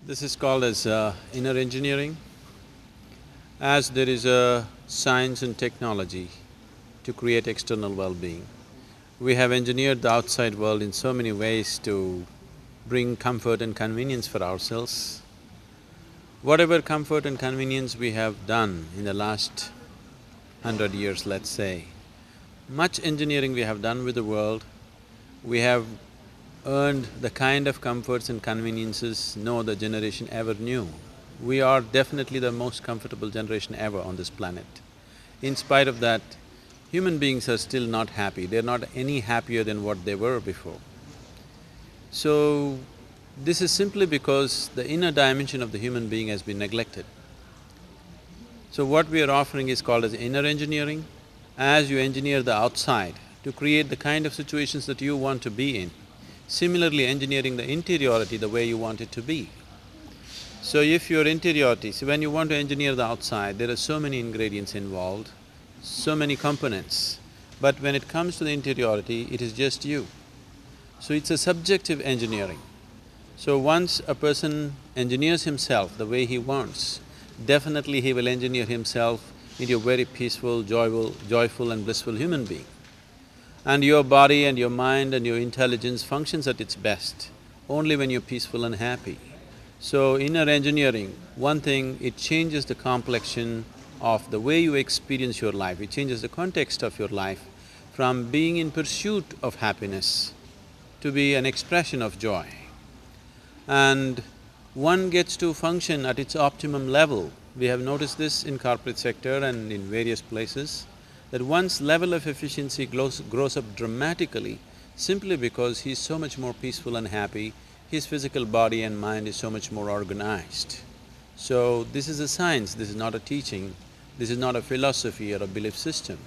This is called as inner engineering. As there is a science and technology to create external well-being, we have engineered the outside world in so many ways to bring comfort and convenience for ourselves. Whatever comfort and convenience we have done in the last 100 years, let's say, much engineering we have done with the world, we have earned the kind of comforts and conveniences no other generation ever knew. We are definitely the most comfortable generation ever on this planet. In spite of that, human beings are still not happy, they're not any happier than what they were before. So, this is simply because the inner dimension of the human being has been neglected. So what we are offering is called as inner engineering. As you engineer the outside to create the kind of situations that you want to be in, similarly engineering the interiority the way you want it to be. So if your interiority… See, when you want to engineer the outside, there are so many ingredients involved, so many components, but when it comes to the interiority, it is just you. So it's a subjective engineering. So once a person engineers himself the way he wants, definitely he will engineer himself into a very peaceful, joyful and blissful human being. And your body and your mind and your intelligence functions at its best only when you're peaceful and happy. So inner engineering, one thing, it changes the complexion of the way you experience your life, it changes the context of your life from being in pursuit of happiness to be an expression of joy. And one gets to function at its optimum level. We have noticed this in corporate sector and in various places, that one's level of efficiency grows up dramatically simply because he's so much more peaceful and happy, his physical body and mind is so much more organized. So this is a science, this is not a teaching, this is not a philosophy or a belief system.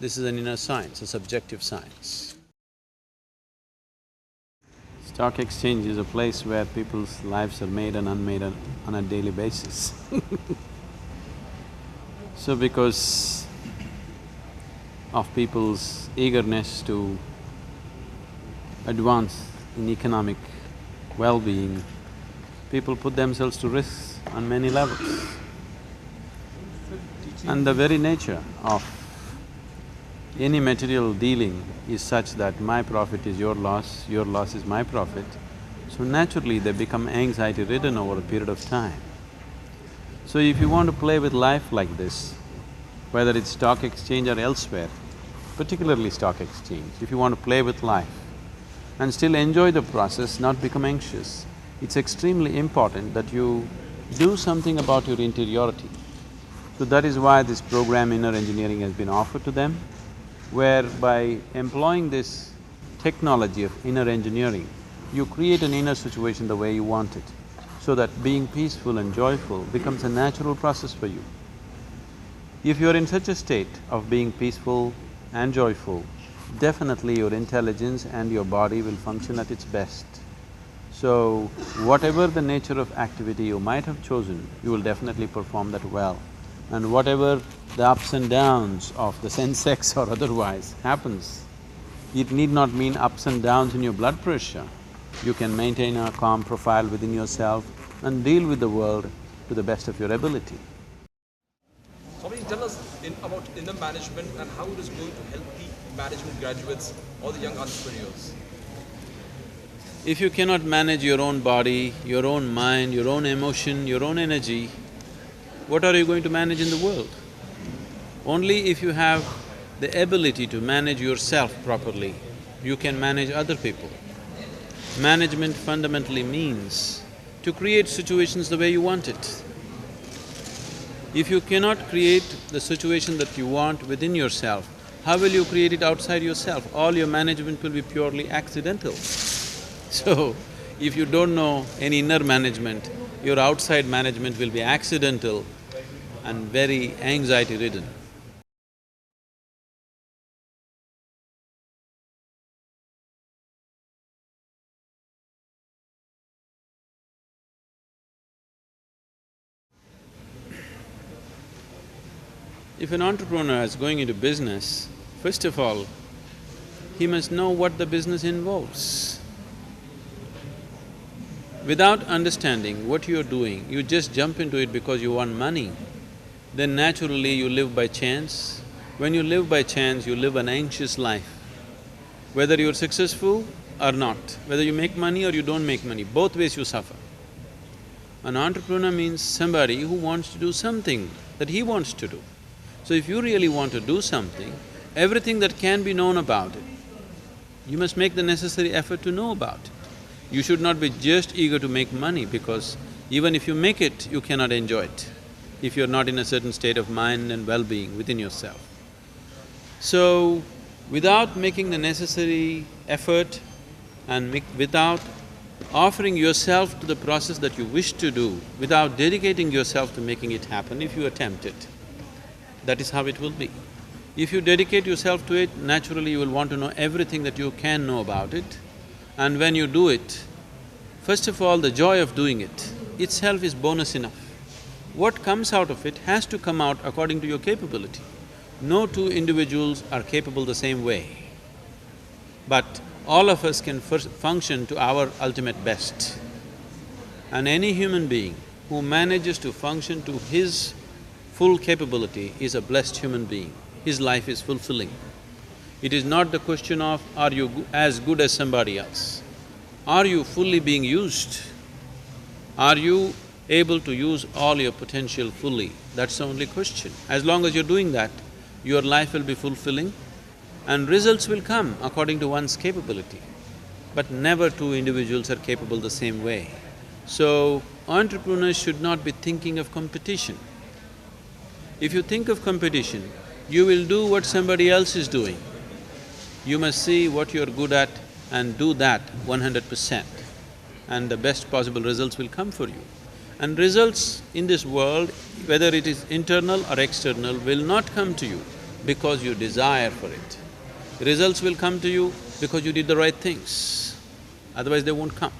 This is an inner science, a subjective science. Stock exchange is a place where people's lives are made and unmade on a daily basis So because of people's eagerness to advance in economic well-being, people put themselves to risks on many levels. And the very nature of any material dealing is such that my profit is your loss is my profit, so naturally they become anxiety-ridden over a period of time. So if you want to play with life like this, whether it's stock exchange or elsewhere, particularly stock exchange, if you want to play with life and still enjoy the process, not become anxious, it's extremely important that you do something about your interiority. So that is why this program Inner Engineering has been offered to them, where by employing this technology of inner engineering, you create an inner situation the way you want it, so that being peaceful and joyful becomes a natural process for you. If you're in such a state of being peaceful and joyful, definitely your intelligence and your body will function at its best. So, whatever the nature of activity you might have chosen, you will definitely perform that well. And whatever the ups and downs of the sensex or otherwise happens, it need not mean ups and downs in your blood pressure. You can maintain a calm profile within yourself and deal with the world to the best of your ability. Swami, tell us about inner management and how it is going to help the management graduates or the young entrepreneurs. If you cannot manage your own body, your own mind, your own emotion, your own energy, what are you going to manage in the world? Only if you have the ability to manage yourself properly, you can manage other people. Management fundamentally means to create situations the way you want it. If you cannot create the situation that you want within yourself, how will you create it outside yourself? All your management will be purely accidental. So, if you don't know any inner management, your outside management will be accidental and very anxiety-ridden. If an entrepreneur is going into business, first of all, he must know what the business involves. Without understanding what you're doing, you just jump into it because you want money, then naturally you live by chance. When you live by chance, you live an anxious life. Whether you're successful or not, whether you make money or you don't make money, both ways you suffer. An entrepreneur means somebody who wants to do something that he wants to do. So if you really want to do something, everything that can be known about it, you must make the necessary effort to know about it. You should not be just eager to make money, because even if you make it, you cannot enjoy it if you're not in a certain state of mind and well-being within yourself. So, without making the necessary effort and without offering yourself to the process that you wish to do, without dedicating yourself to making it happen, if you attempt it, that is how it will be. If you dedicate yourself to it, naturally you will want to know everything that you can know about it. And when you do it, first of all, the joy of doing it itself is bonus enough. What comes out of it has to come out according to your capability. No two individuals are capable the same way, but all of us can function to our ultimate best. And any human being who manages to function to his full capability is a blessed human being. His life is fulfilling. It is not the question of, are you as good as somebody else? Are you fully being used? Are you able to use all your potential fully? That's the only question. As long as you're doing that, your life will be fulfilling and results will come according to one's capability. But never two individuals are capable the same way. So, entrepreneurs should not be thinking of competition. If you think of competition, you will do what somebody else is doing. You must see what you're good at and do that 100%, and the best possible results will come for you. And results in this world, whether it is internal or external, will not come to you because you desire for it. Results will come to you because you did the right things, otherwise they won't come.